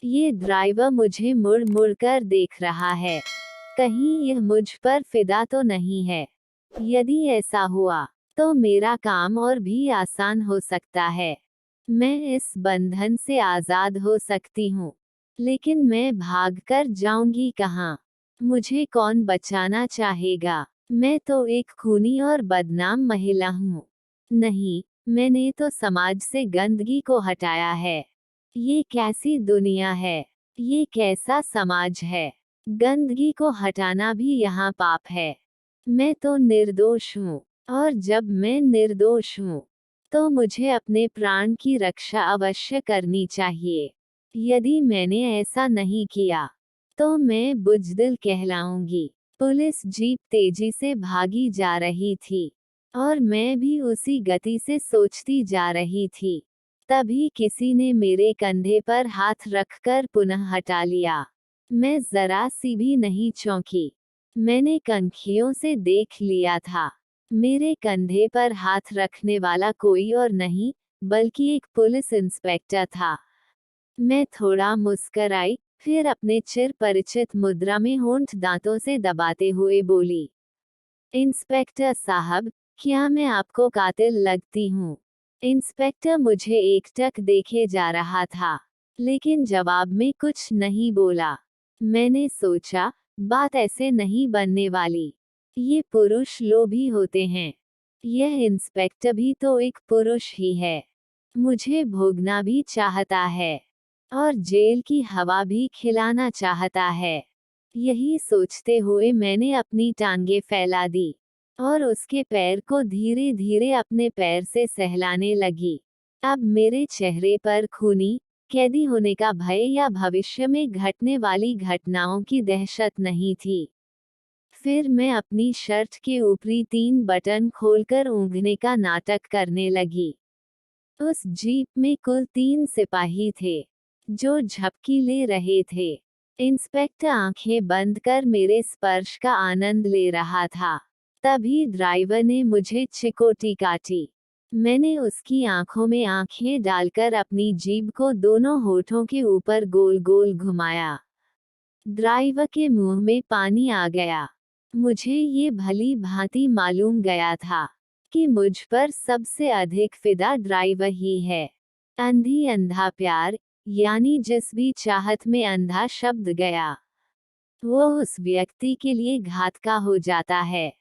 ये ड्राइवर मुझे मुड़ मुड़ कर देख रहा है। कहीं यह मुझ पर फिदा तो नहीं है। यदि ऐसा हुआ तो मेरा काम और भी आसान हो सकता है। मैं इस बंधन से आजाद हो सकती हूँ, लेकिन मैं भागकर जाऊंगी कहाँ? मुझे कौन बचाना चाहेगा? मैं तो एक खूनी और बदनाम महिला हूँ। नहीं, मैंने तो समाज से गंदगी को हटाया है। ये कैसी दुनिया है? ये कैसा समाज है? गंदगी को हटाना भी यहाँ पाप है। मैं तो निर्दोष हूँ, और जब मैं निर्दोष हूँ, तो मुझे अपने प्राण की रक्षा अवश्य करनी चाहिए। यदि मैंने ऐसा नहीं किया, तो मैं बुज़दिल कहलाऊंगी। पुलिस जीप तेजी से भागी जा रही थी, और मैं भी उसी गति से सोचती जा रही थी। तभी किसी ने मेरे कंधे पर हाथ रखकर पुनः हटा लिया। मैं जरा सी भी नहीं चौंकी। मैंने कनखियों से देख लिया था। मेरे कंधे पर हाथ रखने वाला कोई और नहीं, बल्कि एक पुलिस इंस्पेक्टर था। मैं थोड़ा मुस्कराई, फिर अपने चिर परिचित मुद्रा में होंठ दांतों से दबाते हुए बोली, इंस्पेक्टर साहब, क्या मैं आपको कातिल लगती हूँ? इंस्पेक्टर मुझे एकटक देखे जा रहा था, लेकिन जवाब में कुछ नहीं बोला। मैंने सोचा, बात ऐसे नहीं बनने वाली। ये पुरुष लोभी होते हैं। यह इंस्पेक्टर भी तो एक पुरुष ही है। मुझे भोगना भी चाहता है, और जेल की हवा भी खिलाना चाहता है। यही सोचते हुए मैंने अपनी टांगे फैला दी, और उसके पैर को धीरे धीरे अपने पैर से सहलाने लगी। अब मेरे चेहरे पर खूनी, कैदी होने का भय या भविष्य में घटने वाली घटनाओं की दहशत नहीं थी। फिर मैं अपनी शर्ट के ऊपरी 3 बटन खोलकर ऊँघने का नाटक करने लगी। उस जीप में कुल 3 सिपाही थे, जो झपकी ले रहे थे। इंस्पेक्टर आंखें बंद कर मेरे स्पर्श का आनंद ले रहा था। तभी ड्राइवर ने मुझे चिकोटी काटी। मैंने उसकी आंखों में आंखें डालकर अपनी जीभ को दोनों होठों के ऊपर गोल गोल घुमाया। ड्राइवर के मुंह में पानी आ गया। मुझे ये भली भांति मालूम गया था कि मुझ पर सबसे अधिक फिदा ड्राइवर ही है। अंधी अंधा प्यार, यानी जिस भी चाहत में अंधा शब्द गया, वो उस व्यक्ति के लिए घात का हो जाता है।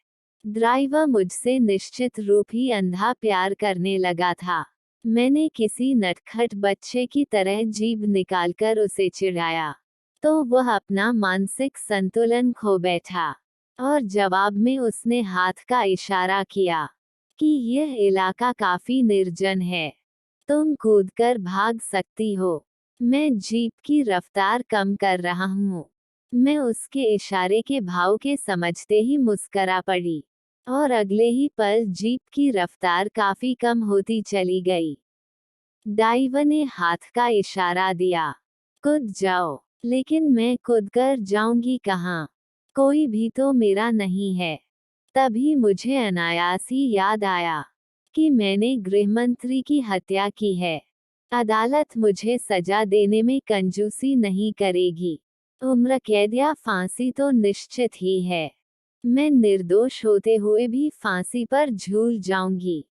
ड्राइवर मुझसे निश्चित रूप ही अंधा प्यार करने लगा था। मैंने किसी नटखट बच्चे की तरह जीभ निकालकर उसे चिढ़ाया, तो वह अपना मानसिक संतुलन खो बैठा, और जवाब में उसने हाथ का इशारा किया कि यह इलाका काफी निर्जन है, तुम कूदकर भाग सकती हो। मैं जीप की रफ्तार कम कर रहा हूँ। मैं उसके इशारे के भाव के समझते ही मुस्करा पड़ी, और अगले ही पल जीप की रफ्तार काफी कम होती चली गई। ड्राइवर ने हाथ का इशारा दिया, कूद जाओ। लेकिन मैं कूदकर जाऊंगी कहाँ? कोई भी तो मेरा नहीं है। तभी मुझे अनायास ही याद आया कि मैंने गृहमंत्री की हत्या की है। अदालत मुझे सजा देने में कंजूसी नहीं करेगी। उम्र कैद या फांसी तो निश्चित ही है। मैं निर्दोष होते हुए भी फांसी पर झूल जाऊंगी।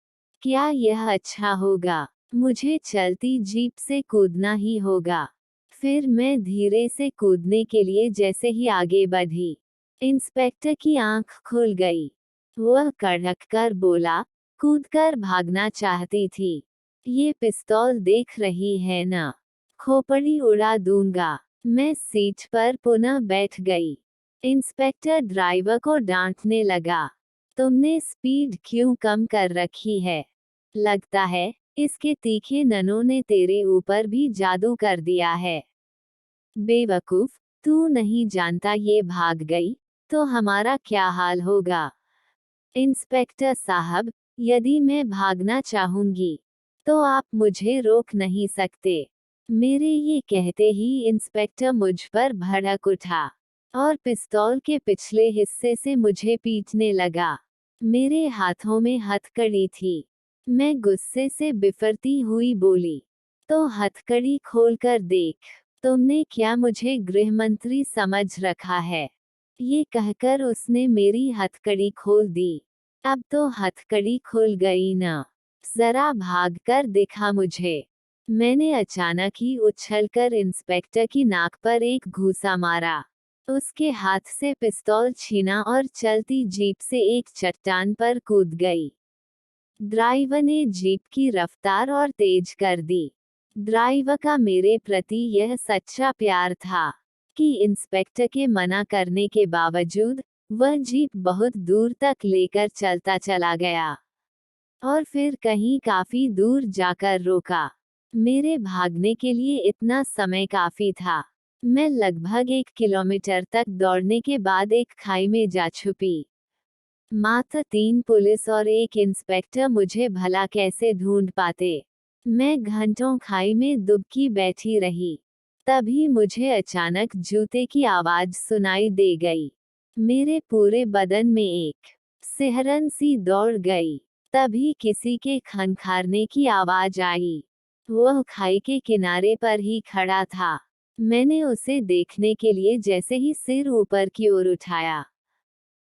क्या यह अच्छा होगा? मुझे चलती जीप से कूदना ही होगा। फिर मैं धीरे से कूदने के लिए जैसे ही आगे बढ़ी, इंस्पेक्टर की आंख खुल गई। वह कड़क कर बोला, कूदकर भागना चाहती थी? ये पिस्तौल देख रही है ना? खोपड़ी उड़ा दूंगा। मैं सीट पर पुनः बैठ गई। इंस्पेक्टर ड्राइवर को डांटने लगा, तुमने स्पीड क्यों कम कर रखी है? लगता है इसके तीखे ननों ने तेरे ऊपर भी जादू कर दिया है। बेवकूफ, तू नहीं जानता ये भाग गई तो हमारा क्या हाल होगा? इंस्पेक्टर साहब, यदि मैं भागना चाहूंगी, तो आप मुझे रोक नहीं सकते। मेरे ये कहते ही इंस्पेक्टर मुझ पर भड़क उठा, और पिस्तौल के पिछले हिस्से से मुझे पीटने लगा। मेरे हाथों में हथकड़ी थी। मैं गुस्से से बिफरती हुई बोली, तो हथकड़ी खोलकर देख। तुमने क्या मुझे गृह मंत्री समझ रखा है? ये कहकर उसने मेरी हथकड़ी खोल दी। अब तो हथकड़ी खुल गई ना। जरा भाग कर दिखा मुझे। मैंने अचानक ही उछलकर इंस्पेक्टर की नाक पर एक घूंसा मारा। उसके हाथ से पिस्तौल छीना और चलती जीप से एक चट्टान पर कूद गई। ड्राइवर ने जीप की रफ्तार और तेज कर दी। ड्राइवर का मेरे प्रति यह सच्चा प्यार था कि इंस्पेक्टर के मना करने के बावजूद वह जीप बहुत दूर तक लेकर चलता चला गया और फिर कहीं काफी दूर जाकर रोका। मेरे भागने के लिए इतना समय काफी था। मैं लगभग 1 किलोमीटर तक दौड़ने के बाद एक खाई में जा छुपी। मात्र 3 पुलिस और एक इंस्पेक्टर मुझे भला कैसे ढूंढ पाते। मैं घंटों खाई में दुबकी बैठी रही। तभी मुझे अचानक जूते की आवाज सुनाई दे गई। मेरे पूरे बदन में एक सिहरन सी दौड़ गई। तभी किसी के खनखारने की आवाज आई। वह खाई के किनारे पर ही खड़ा था। मैंने उसे देखने के लिए जैसे ही सिर ऊपर की ओर उठाया,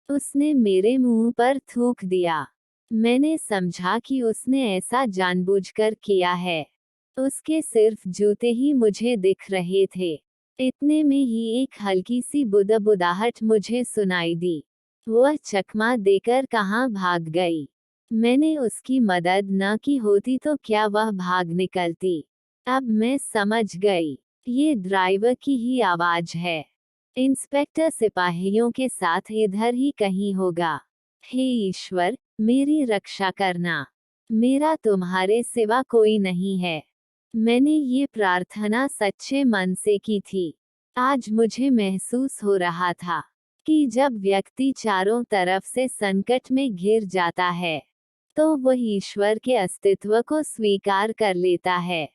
उसने मेरे मुंह पर थूक दिया। मैंने समझा कि उसने ऐसा जानबूझकर किया है। उसके सिर्फ जूते ही मुझे दिख रहे थे। इतने में ही एक हल्की सी बुदबुदाहट मुझे सुनाई दी। वह चकमा देकर कहाँ भाग गई। मैंने उसकी मदद न की होती तो क्या वह भाग निकलती। अब मैं समझ गई, ये ड्राइवर की ही आवाज है। इंस्पेक्टर सिपाहियों के साथ इधर ही कहीं होगा। हे ईश्वर, मेरी रक्षा करना। मेरा तुम्हारे सिवा कोई नहीं है। मैंने ये प्रार्थना सच्चे मन से की थी। आज मुझे महसूस हो रहा था कि जब व्यक्ति चारों तरफ से संकट में घिर जाता है, तो वह ईश्वर के अस्तित्व को स्वीकार कर लेता है।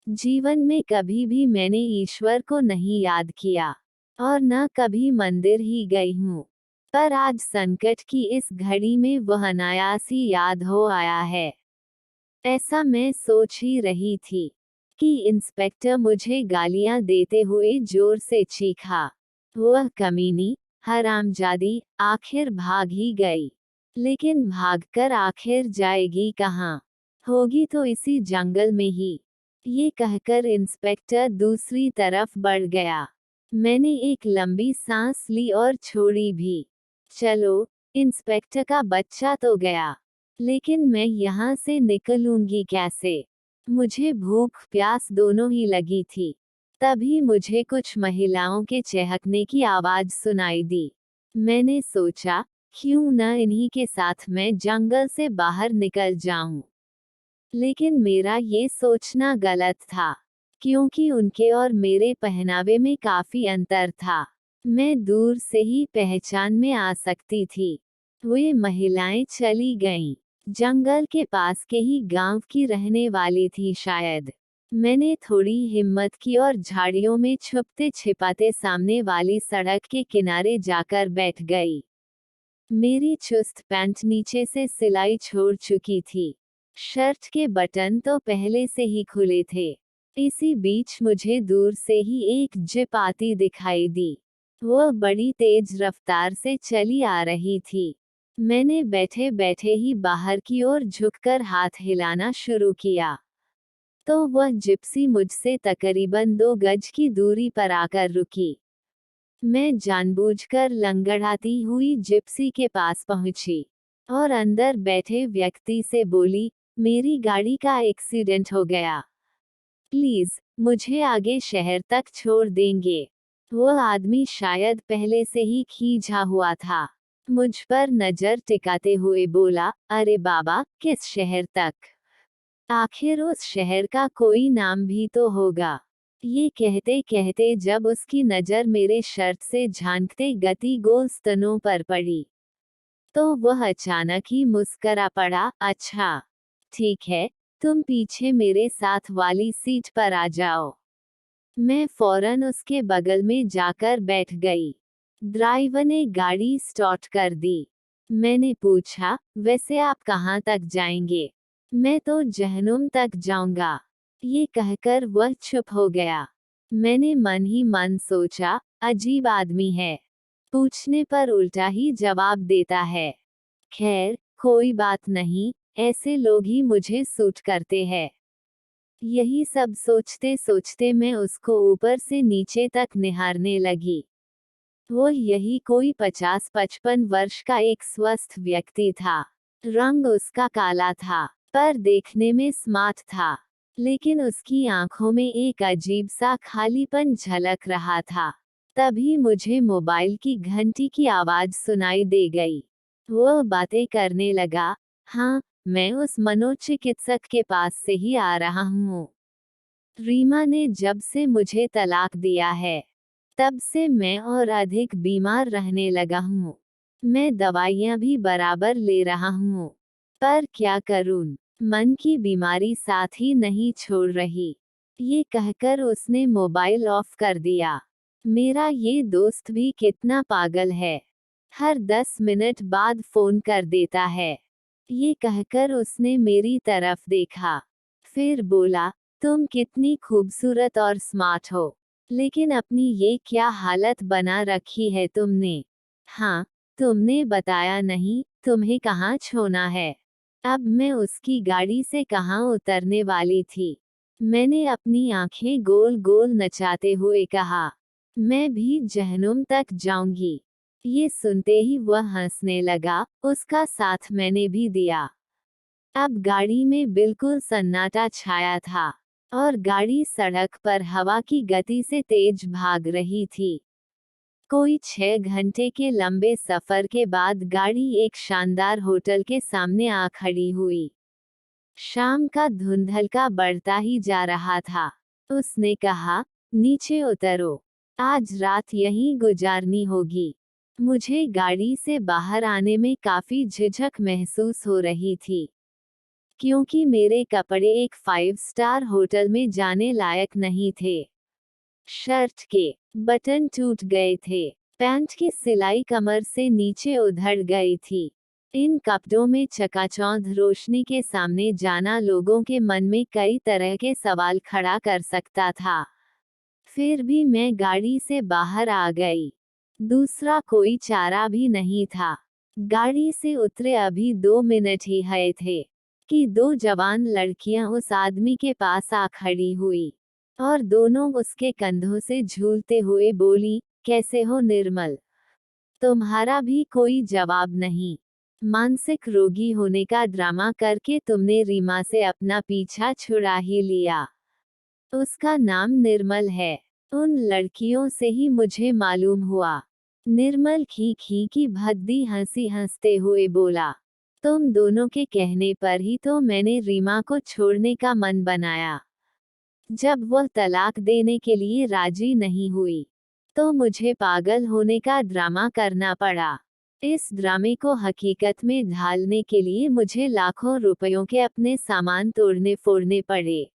जीवन में कभी भी मैंने ईश्वर को नहीं याद किया और न कभी मंदिर ही गई हूँ। पर आज संकट की इस घड़ी में वह अनायास ही याद हो आया है। ऐसा मैं सोच ही रही थी कि इंस्पेक्टर मुझे गालियां देते हुए जोर से चीखा। वह कमीनी, हरामजादी, आखिर भाग ही गई। लेकिन भागकर आखिर जाएगी कहाँ? होगी तो इसी जंगल में ही। ये कहकर इंस्पेक्टर दूसरी तरफ बढ़ गया। मैंने एक लंबी सांस ली और छोड़ी भी। चलो, इंस्पेक्टर का बच्चा तो गया, लेकिन मैं यहाँ से निकलूंगी कैसे? मुझे भूख प्यास दोनों ही लगी थी। तभी मुझे कुछ महिलाओं के चहकने की आवाज सुनाई दी। मैंने सोचा, क्यों न इन्हीं के साथ मैं जंगल से बाहर निकल जाऊं। लेकिन मेरा ये सोचना गलत था, क्योंकि उनके और मेरे पहनावे में काफी अंतर था। मैं दूर से ही पहचान में आ सकती थी। वे महिलाएं चली गईं। जंगल के पास के ही गांव की रहने वाली थी शायद। मैंने थोड़ी हिम्मत की और झाड़ियों में छुपते छिपाते सामने वाली सड़क के किनारे जाकर बैठ गई। मेरी चुस्त पैंट नीचे से सिलाई छोड़ चुकी थी। शर्ट के बटन तो पहले से ही खुले थे। इसी बीच मुझे दूर से ही एक जीप आती दिखाई दी। वह बड़ी तेज रफ्तार से चली आ रही थी। मैंने बैठे बैठे ही बाहर की ओर झुककर हाथ हिलाना शुरू किया, तो वह जिप्सी मुझसे तकरीबन 2 गज की दूरी पर आकर रुकी। मैं जानबूझकर लंगड़ाती हुई जिप्सी के पास पहुंची और अंदर बैठे व्यक्ति से बोली, मेरी गाड़ी का एक्सीडेंट हो गया। प्लीज, मुझे आगे शहर तक छोड़ देंगे? वह आदमी शायद पहले से ही खींचा हुआ था। मुझ पर नजर टिकाते हुए बोला, अरे बाबा, किस शहर तक? आखिर उस शहर का कोई नाम भी तो होगा। ये कहते कहते जब उसकी नजर मेरे शर्ट से झांकते गति गोल स्तनों पर पड़ी, तो वह अचानक ही मुस्करा पड़ा। अच्छा, ठीक है, तुम पीछे मेरे साथ वाली सीट पर आ जाओ। मैं फौरन उसके बगल में जाकर बैठ गई। ड्राइवर ने गाड़ी स्टार्ट कर दी। मैंने पूछा, वैसे आप कहाँ तक जाएंगे? मैं तो जहनुम तक जाऊंगा। ये कहकर वह चुप हो गया। मैंने मन ही मन सोचा, अजीब आदमी है, पूछने पर उल्टा ही जवाब देता है। खैर, कोई बात नहीं, ऐसे लोग ही मुझे सूट करते हैं। यही सब सोचते सोचते मैं उसको ऊपर से नीचे तक निहारने लगी। वो यही कोई 50-55 वर्ष का एक स्वस्थ व्यक्ति था। रंग उसका काला था, पर देखने में स्मार्ट था। लेकिन उसकी आंखों में एक अजीब सा खालीपन झलक रहा था। तभी मुझे मोबाइल की घंटी की आवाज सुनाई दे गई। वो बातें करने लगा, हाँ, मैं उस मनोचिकित्सक के पास से ही आ रहा हूँ। रीमा ने जब से मुझे तलाक दिया है, तब से मैं और अधिक बीमार रहने लगा हूँ। मैं दवाइयाँ भी बराबर ले रहा हूँ, पर क्या करूँ, मन की बीमारी साथ ही नहीं छोड़ रही। ये कहकर उसने मोबाइल ऑफ कर दिया। मेरा ये दोस्त भी कितना पागल है, हर 10 मिनट बाद फोन कर देता है। ये कहकर उसने मेरी तरफ देखा, फिर बोला, तुम कितनी खूबसूरत और स्मार्ट हो, लेकिन अपनी ये क्या हालत बना रखी है तुमने। हाँ, तुमने बताया नहीं, तुम्हें कहाँ छोड़ना है। अब मैं उसकी गाड़ी से कहाँ उतरने वाली थी। मैंने अपनी आंखें गोल गोल नचाते हुए कहा, मैं भी जहन्नुम तक जाऊंगी। ये सुनते ही वह हंसने लगा, उसका साथ मैंने भी दिया। अब गाड़ी में बिल्कुल सन्नाटा छाया था, और गाड़ी सड़क पर हवा की गति से तेज भाग रही थी। कोई 6 घंटे के लंबे सफर के बाद गाड़ी एक शानदार होटल के सामने आ खड़ी हुई। शाम का धुंधलका बढ़ता ही जा रहा था। उसने कहा, नीचे उतरो, आज रात यहीं गुजारनी होगी। मुझे गाड़ी से बाहर आने में काफी झिझक महसूस हो रही थी, क्योंकि मेरे कपड़े एक 5 स्टार होटल में जाने लायक नहीं थे। शर्ट के बटन टूट गए थे, पैंट की सिलाई कमर से नीचे उधड़ गई थी। इन कपड़ों में चकाचौंध रोशनी के सामने जाना लोगों के मन में कई तरह के सवाल खड़ा कर सकता था। फिर भी मैं गाड़ी से बाहर आ गई। दूसरा कोई चारा भी नहीं था। गाड़ी से उतरे अभी 2 मिनट ही हुए थे कि 2 जवान लड़कियां उस आदमी के पास आ खड़ी हुई, और दोनों उसके कंधों से झूलते हुए बोली, कैसे हो निर्मल? तुम्हारा भी कोई जवाब नहीं। मानसिक रोगी होने का ड्रामा करके तुमने रीमा से अपना पीछा छुड़ा ही लिया। उसका नाम निर्मल है। उन लड़कियों से ही मुझे मालूम हुआ। निर्मल खी खी की भद्दी हंसी हंसते हुए बोला, तुम दोनों के कहने पर ही तो मैंने रीमा को छोड़ने का मन बनाया। जब वह तलाक देने के लिए राजी नहीं हुई, तो मुझे पागल होने का ड्रामा करना पड़ा। इस ड्रामे को हकीकत में ढालने के लिए मुझे लाखों रुपयों के अपने सामान तोड़ने फोड़ने पड़े।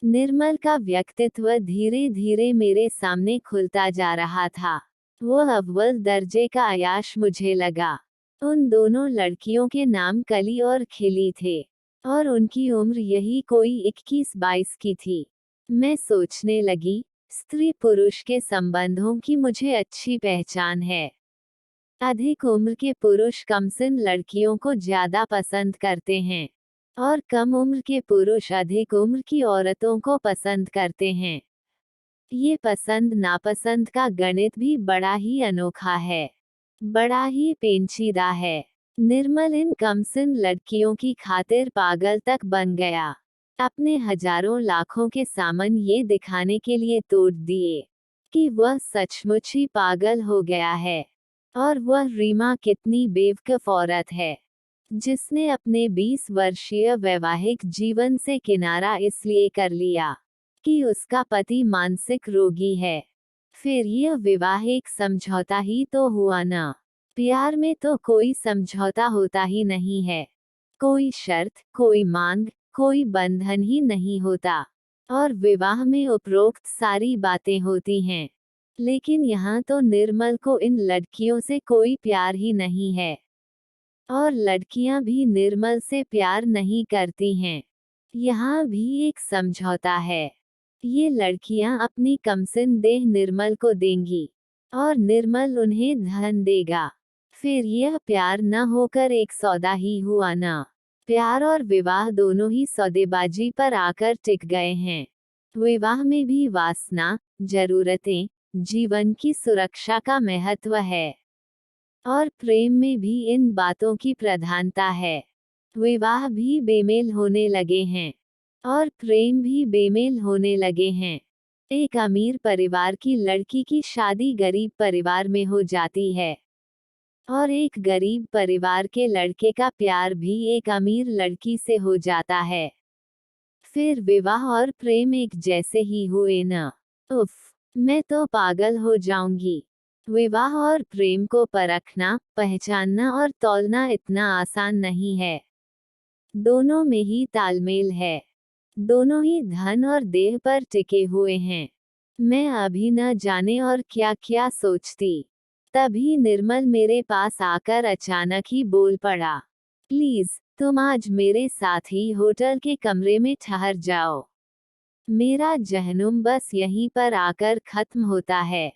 निर्मल का व्यक्तित्व धीरे धीरे मेरे सामने खुलता जा रहा था। वह अव्वल दर्जे का अयाश मुझे लगा। उन दोनों लड़कियों के नाम कली और खिली थे, और उनकी उम्र यही कोई 21-22 की थी। मैं सोचने लगी, स्त्री पुरुष के संबंधों की मुझे अच्छी पहचान है। अधिक उम्र के पुरुष कमसिन लड़कियों को ज्यादा पसंद करते हैं, और कम उम्र के पुरुष अधिक उम्र की औरतों को पसंद करते हैं। ये पसंद नापसंद का गणित भी बड़ा ही अनोखा है, बड़ा ही पेचीदा है। निर्मल इन कमसिन लड़कियों की खातिर पागल तक बन गया। अपने हजारों लाखों के सामान ये दिखाने के लिए तोड़ दिए कि वह सचमुच ही पागल हो गया है, और वह रीमा कितनी बेवकूफ औरत है, जिसने अपने 20 वर्षीय वैवाहिक जीवन से किनारा इसलिए कर लिया कि उसका पति मानसिक रोगी है। फिर यह विवाह एक समझौता ही तो हुआ ना। प्यार में तो कोई समझौता होता ही नहीं है। कोई शर्त, कोई मांग, कोई बंधन ही नहीं होता। और विवाह में उपरोक्त सारी बातें होती हैं। लेकिन यहाँ तो निर्मल को इन लड़कियों से कोई प्यार ही नहीं है, और लड़कियां भी निर्मल से प्यार नहीं करती हैं। यहाँ भी एक समझौता है। ये लड़कियां अपनी कमसिन देह निर्मल को देंगी और निर्मल उन्हें धन देगा। फिर यह प्यार न होकर एक सौदा ही हुआ ना। प्यार और विवाह दोनों ही सौदेबाजी पर आकर टिक गए हैं। विवाह में भी वासना, जरूरतें, जीवन की सुरक्षा का महत्व है और प्रेम में भी इन बातों की प्रधानता है। विवाह भी बेमेल होने लगे हैं और प्रेम भी बेमेल होने लगे हैं। एक अमीर परिवार की लड़की की शादी गरीब परिवार में हो जाती है और एक गरीब परिवार के लड़के का प्यार भी एक अमीर लड़की से हो जाता है। फिर विवाह और प्रेम एक जैसे ही हुए ना। उफ, मैं तो पागल हो जाऊंगी। विवाह और प्रेम को परखना, पहचानना और तौलना इतना आसान नहीं है। दोनों में ही तालमेल है। दोनों ही धन और देह पर टिके हुए हैं। मैं अभी न जाने और क्या क्या सोचती, तभी निर्मल मेरे पास आकर अचानक ही बोल पड़ा, प्लीज तुम आज मेरे साथ ही होटल के कमरे में ठहर जाओ। मेरा जहनुम बस यहीं पर आकर खत्म होता है।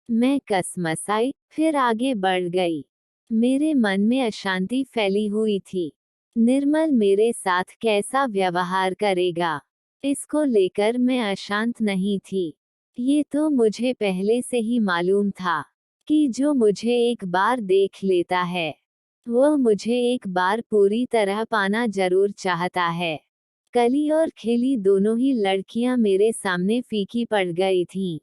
मैं कसमसाई, फिर आगे बढ़ गई। मेरे मन में अशांति फैली हुई थी। निर्मल मेरे साथ कैसा व्यवहार करेगा, इसको लेकर मैं अशांत नहीं थी। ये तो मुझे पहले से ही मालूम था कि जो मुझे एक बार देख लेता है, वह मुझे एक बार पूरी तरह पाना जरूर चाहता है। कली और खिली दोनों ही लड़कियां मेरे सामने फीकी पड़ गई थीं।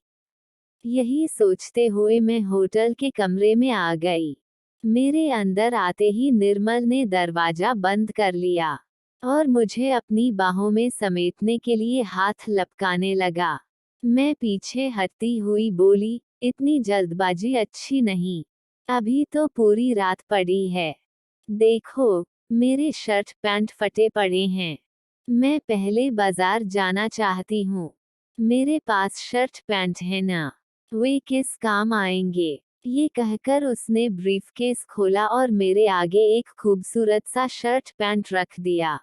यही सोचते हुए मैं होटल के कमरे में आ गई। मेरे अंदर आते ही निर्मल ने दरवाजा बंद कर लिया और मुझे अपनी बाहों में समेटने के लिए हाथ लपकाने लगा। मैं पीछे हटती हुई बोली, इतनी जल्दबाजी अच्छी नहीं। अभी तो पूरी रात पड़ी है। देखो, मेरे शर्ट पैंट फटे पड़े हैं। मैं पहले बाजार जाना चाहती हूँ। मेरे पास शर्ट पैंट है ना, वे किस काम आएंगे। ये कहकर उसने ब्रीफकेस खोला और मेरे आगे एक खूबसूरत सा शर्ट पैंट रख दिया।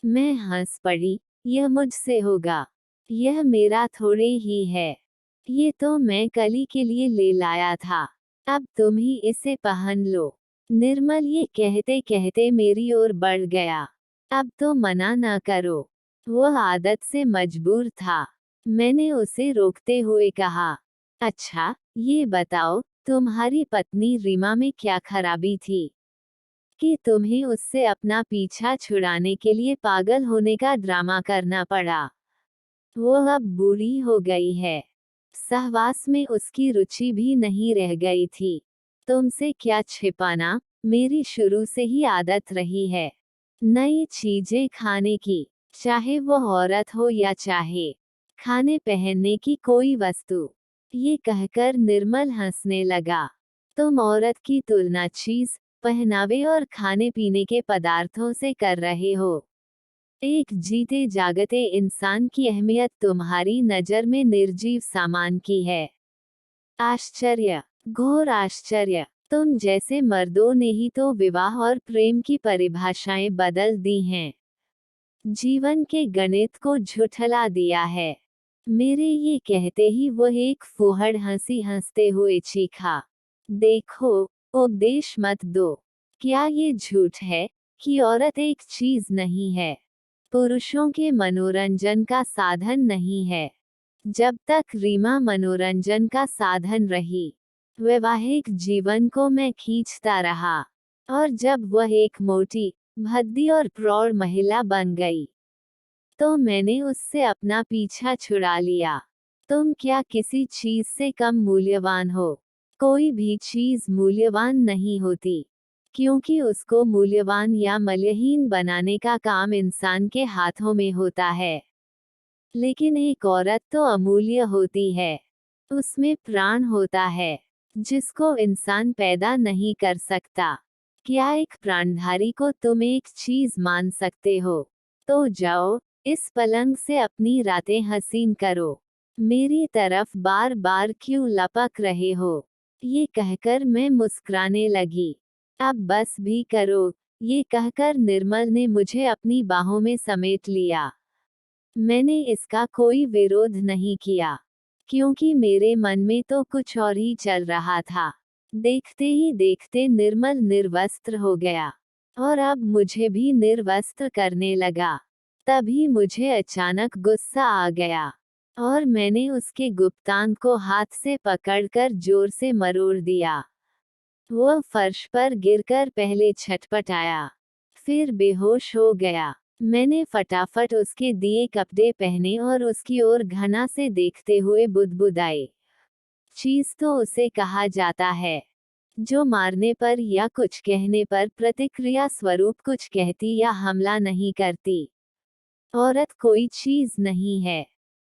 मैं हंस पड़ी, यह मुझसे होगा। यह मेरा थोड़े ही है। ये तो मैं कली के लिए ले लाया था। अब तुम ही इसे पहन लो। निर्मल ये कहते कहते मेरी ओर बढ़ गया। अब तो मना न करो। वह आदत से मजबूर था। मैंने उसे रोकते हुए कहा, अच्छा, ये बताओ, तुम्हारी पत्नी रीमा में क्या खराबी थी कि तुम्हें उससे अपना पीछा छुड़ाने के लिए पागल होने का ड्रामा करना पड़ा। वो अब बूढ़ी हो गई है। सहवास में उसकी रुचि भी नहीं रह गई थी। तुमसे क्या छिपाना, मेरी शुरू से ही आदत रही है नई चीजें खाने की, चाहे वो औरत हो या चाहे खाने पहनने की कोई वस्तु। ये कहकर निर्मल हंसने लगा। तुम औरत की तुलना चीज, पहनावे और खाने पीने के पदार्थों से कर रहे हो। एक जीते जागते इंसान की अहमियत तुम्हारी नजर में निर्जीव सामान की है। आश्चर्य, घोर आश्चर्य। तुम जैसे मर्दों ने ही तो विवाह और प्रेम की परिभाषाएं बदल दी हैं। जीवन के गणित को झुठला दिया है। मेरे ये कहते ही वह एक फूहड़ हंसी हंसते हुए चीखा, देखो, उपदेश मत दो। क्या ये झूठ है कि औरत एक चीज नहीं है, पुरुषों के मनोरंजन का साधन नहीं है। जब तक रीमा मनोरंजन का साधन रही, वैवाहिक जीवन को मैं खींचता रहा, और जब वह एक मोटी, भद्दी और प्रौढ़ महिला बन गई, तो मैंने उससे अपना पीछा छुड़ा लिया। तुम क्या किसी चीज से कम मूल्यवान हो? कोई भी चीज मूल्यवान नहीं होती, क्योंकि उसको मूल्यवान या मूल्यहीन बनाने का काम इंसान के हाथों में होता है। लेकिन एक औरत तो अमूल्य होती है। उसमें प्राण होता है, जिसको इंसान पैदा नहीं कर सकता। क्या एक प्राणधारी को तुम एक चीज मान सकते हो? तो जाओ, इस पलंग से अपनी रातें हसीन करो। मेरी तरफ बार बार क्यों लपक रहे हो? ये कहकर मैं मुस्कुराने लगी। अब बस भी करो, ये कहकर निर्मल ने मुझे अपनी बाहों में समेट लिया। मैंने इसका कोई विरोध नहीं किया, क्योंकि मेरे मन में तो कुछ और ही चल रहा था। देखते ही देखते निर्मल निर्वस्त्र हो गया, और अब मुझे भी निर्वस्त्र करने लगा। तभी मुझे अचानक गुस्सा आ गया, और मैंने उसके गुप्तांग को हाथ से पकड़कर जोर से मरोड़ दिया। वह फर्श पर गिरकर पहले छटपटाया, फिर बेहोश हो गया। मैंने फटाफट उसके दिए कपड़े पहने और उसकी ओर घना से देखते हुए बुदबुदाई, चीज तो उसे कहा जाता है जो मारने पर या कुछ कहने पर प्रतिक्रिया स्वरूप कुछ कहती या हमला नहीं करती। औरत कोई चीज नहीं है,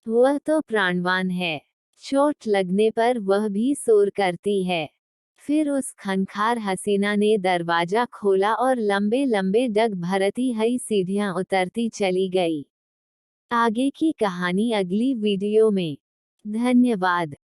वह तो प्राणवान है। चोट लगने पर वह भी शोर करती है। फिर उस खंखार हसीना ने दरवाजा खोला और लंबे लंबे डग भरती हुई सीढ़ियां उतरती चली गई। आगे की कहानी अगली वीडियो में। धन्यवाद।